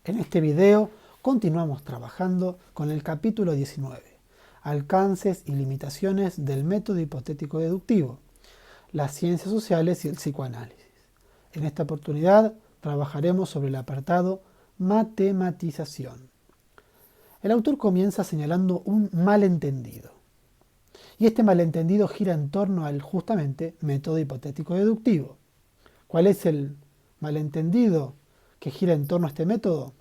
En este video continuamos trabajando con el capítulo 19, alcances y limitaciones del método hipotético deductivo, las ciencias sociales y el psicoanálisis. En esta oportunidad trabajaremos sobre el apartado matematización. El autor comienza señalando un malentendido. Y este malentendido gira en torno al justamente método hipotético deductivo. ¿Cuál es el malentendido que gira en torno a este método?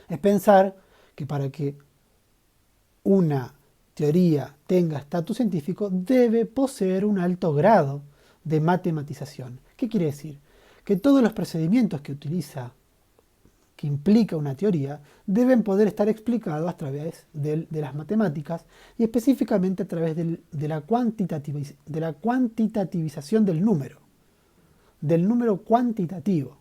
Es pensar que para que una teoría tenga estatus científico debe poseer un alto grado de matematización. ¿Qué quiere decir? Que todos los procedimientos que implica una teoría deben poder estar explicados a través de las matemáticas y específicamente a través de la cuantitativización del número cuantitativo.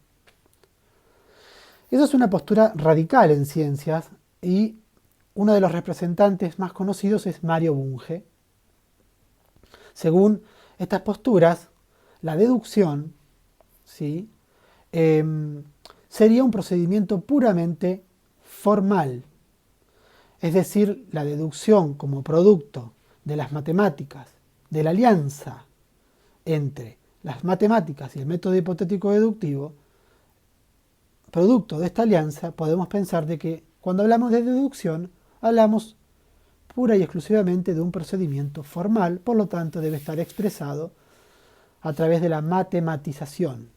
Esa es una postura radical en ciencias y uno de los representantes más conocidos es Mario Bunge. Según estas posturas, la deducción, ¿sí?, sería un procedimiento puramente formal. Es decir, la deducción como producto de las matemáticas, de la alianza entre las matemáticas y el método hipotético deductivo, producto de esta alianza, podemos pensar de que cuando hablamos de deducción, hablamos pura y exclusivamente de un procedimiento formal, por lo tanto debe estar expresado a través de la matematización.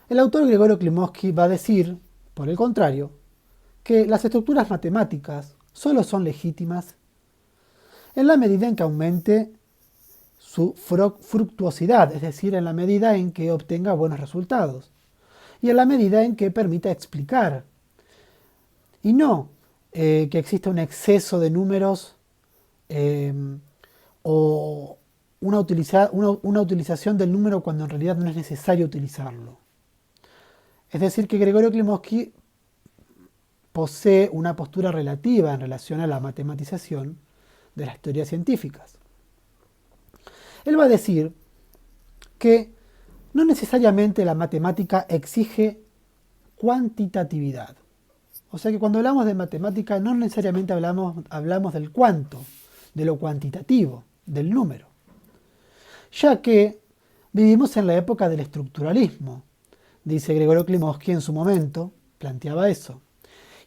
El autor Gregorio Klimovsky va a decir, por el contrario, que las estructuras matemáticas solo son legítimas en la medida en que aumente su fructuosidad, es decir, en la medida en que obtenga buenos resultados y en la medida en que permita explicar, y no que exista un exceso de números o una utilización del número cuando en realidad no es necesario utilizarlo. Es decir, que Gregorio Klimovsky posee una postura relativa en relación a la matematización de las teorías científicas. Él va a decir que no necesariamente la matemática exige cuantitatividad. O sea que cuando hablamos de matemática no necesariamente hablamos del cuánto, de lo cuantitativo, del número. Ya que vivimos en la época del estructuralismo, dice Gregorio Klimovsky en su momento, planteaba eso.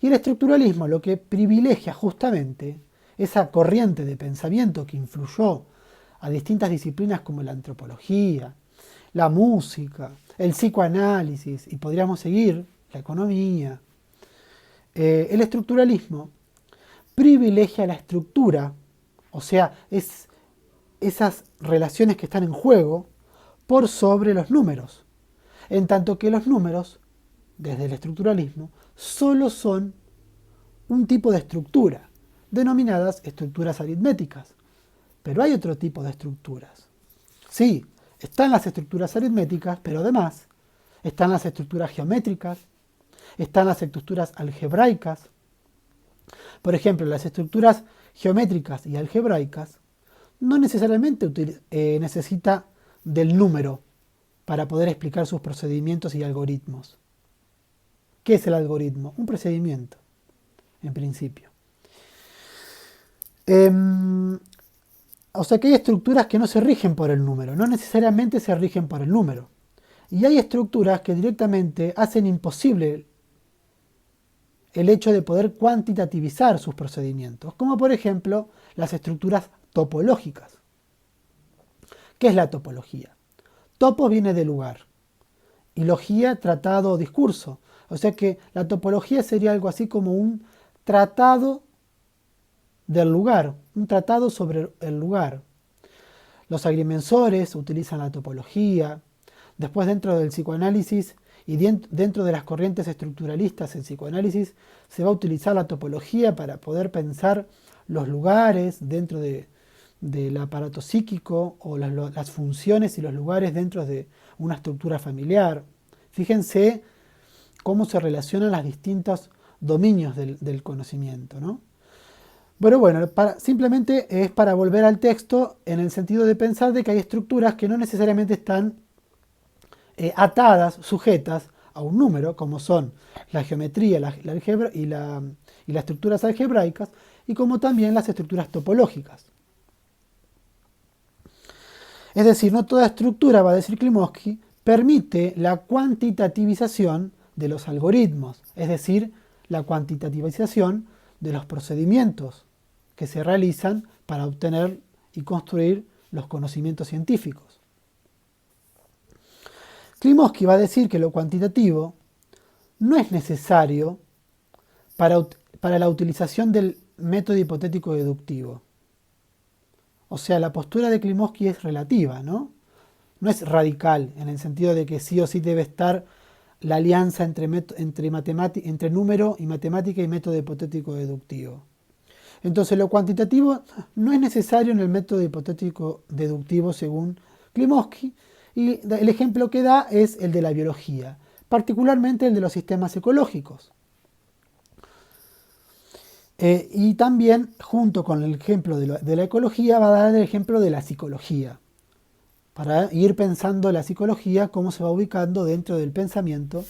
Y el estructuralismo lo que privilegia justamente esa corriente de pensamiento que influyó a distintas disciplinas como la antropología, la música, el psicoanálisis y podríamos seguir, la economía. El estructuralismo privilegia la estructura, o sea, es esas relaciones que están en juego por sobre los números. En tanto que los números, desde el estructuralismo, solo son un tipo de estructura, denominadas estructuras aritméticas. Pero hay otro tipo de estructuras. Sí, están las estructuras aritméticas, pero además están las estructuras geométricas, están las estructuras algebraicas. Por ejemplo, las estructuras geométricas y algebraicas no necesariamente necesita del número para poder explicar sus procedimientos y algoritmos. ¿Qué es el algoritmo? Un procedimiento, en principio. O sea que hay estructuras que no se rigen por el número, no necesariamente se rigen por el número. Y hay estructuras que directamente hacen imposible el hecho de poder cuantitativizar sus procedimientos, como por ejemplo las estructuras topológicas. ¿Qué es la topología? Topos viene de lugar y logía, tratado o discurso. O sea que la topología sería algo así como un tratado del lugar, un tratado sobre el lugar. Los agrimensores utilizan la topología. Después, dentro del psicoanálisis y dentro de las corrientes estructuralistas en psicoanálisis, se va a utilizar la topología para poder pensar los lugares dentro del aparato psíquico o las funciones y los lugares dentro de una estructura familiar. Fíjense cómo se relacionan los distintos dominios del conocimiento, ¿no? Pero bueno, simplemente es para volver al texto en el sentido de pensar de que hay estructuras que no necesariamente están atadas, sujetas a un número, como son la geometría, la álgebra y las estructuras algebraicas, y como también las estructuras topológicas. Es decir, no toda estructura, va a decir Klimovsky, permite la cuantitativización de los algoritmos, es decir, la cuantitativización de los procedimientos que se realizan para obtener y construir los conocimientos científicos. Klimovsky va a decir que lo cuantitativo no es necesario para la utilización del método hipotético deductivo. O sea, la postura de Klimovsky es relativa, ¿no? No es radical, en el sentido de que sí o sí debe estar la alianza entre número y matemática y método hipotético deductivo. Entonces, lo cuantitativo no es necesario en el método hipotético deductivo según Klimovsky, y el ejemplo que da es el de la biología, particularmente el de los sistemas ecológicos. Y también, junto con el ejemplo de la ecología, va a dar el ejemplo de la psicología, para ir pensando la psicología cómo se va ubicando dentro del pensamiento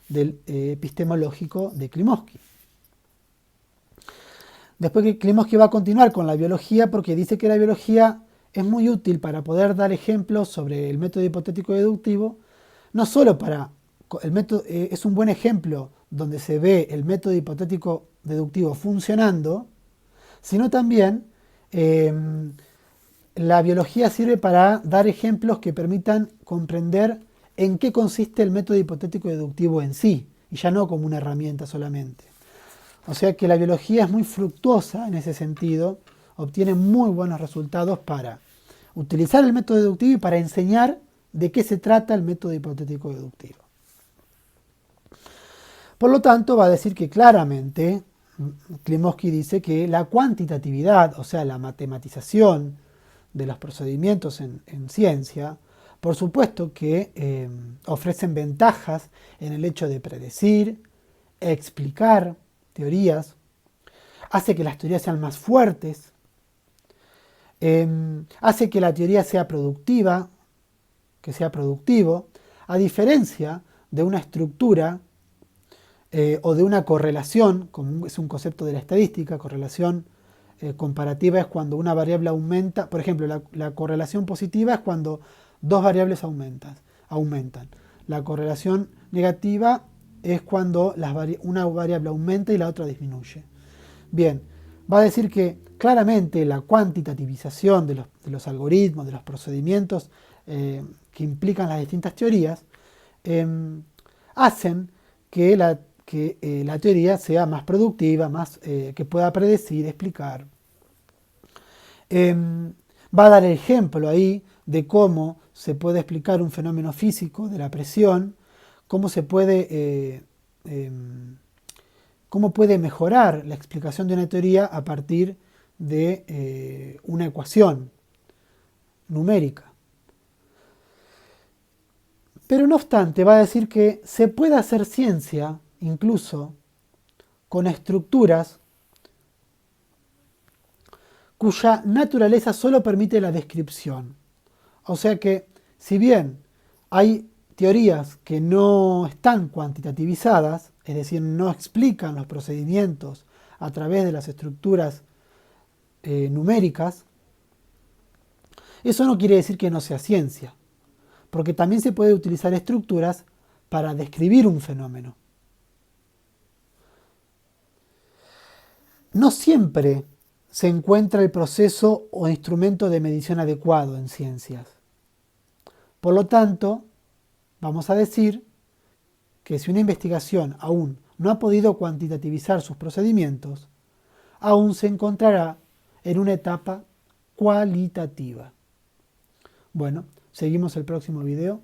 del epistemológico de Klimovsky. Después que Klimovsky va a continuar con la biología porque dice que la biología es muy útil para poder dar ejemplos sobre el método hipotético deductivo, no solo para el método, es un buen ejemplo donde se ve el método hipotético deductivo funcionando, sino también la biología sirve para dar ejemplos que permitan comprender en qué consiste el método hipotético deductivo en sí, y ya no como una herramienta solamente. O sea que la biología es muy fructuosa en ese sentido, obtiene muy buenos resultados para utilizar el método deductivo y para enseñar de qué se trata el método hipotético deductivo. Por lo tanto, va a decir que claramente, Klimovsky dice que la cuantitatividad, o sea, la matematización de los procedimientos en ciencia, por supuesto que ofrecen ventajas en el hecho de predecir, explicar teorías, hace que las teorías sean más fuertes, hace que la teoría sea productiva, que sea productivo, a diferencia de una estructura o de una correlación, como es un concepto de la estadística. Correlación comparativa es cuando una variable aumenta. Por ejemplo, la correlación positiva es cuando dos variables aumentan. La correlación negativa es cuando una variable aumenta y la otra disminuye. Bien, va a decir que claramente la cuantitativización de los algoritmos, de los procedimientos que implican las distintas teorías, hacen que la teoría sea más productiva, que pueda predecir, explicar. Va a dar el ejemplo ahí de cómo se puede explicar un fenómeno físico de la presión, cómo puede mejorar la explicación de una teoría a partir de una ecuación numérica. Pero no obstante, va a decir que se puede hacer ciencia incluso con estructuras cuya naturaleza solo permite la descripción. O sea que, si bien hay teorías que no están cuantitativizadas, es decir, no explican los procedimientos a través de las estructuras numéricas, eso no quiere decir que no sea ciencia, porque también se puede utilizar estructuras para describir un fenómeno. No siempre se encuentra el proceso o instrumento de medición adecuado en ciencias. Por lo tanto, vamos a decir que si una investigación aún no ha podido cuantitativizar sus procedimientos, aún se encontrará en una etapa cualitativa. Bueno, seguimos el próximo video.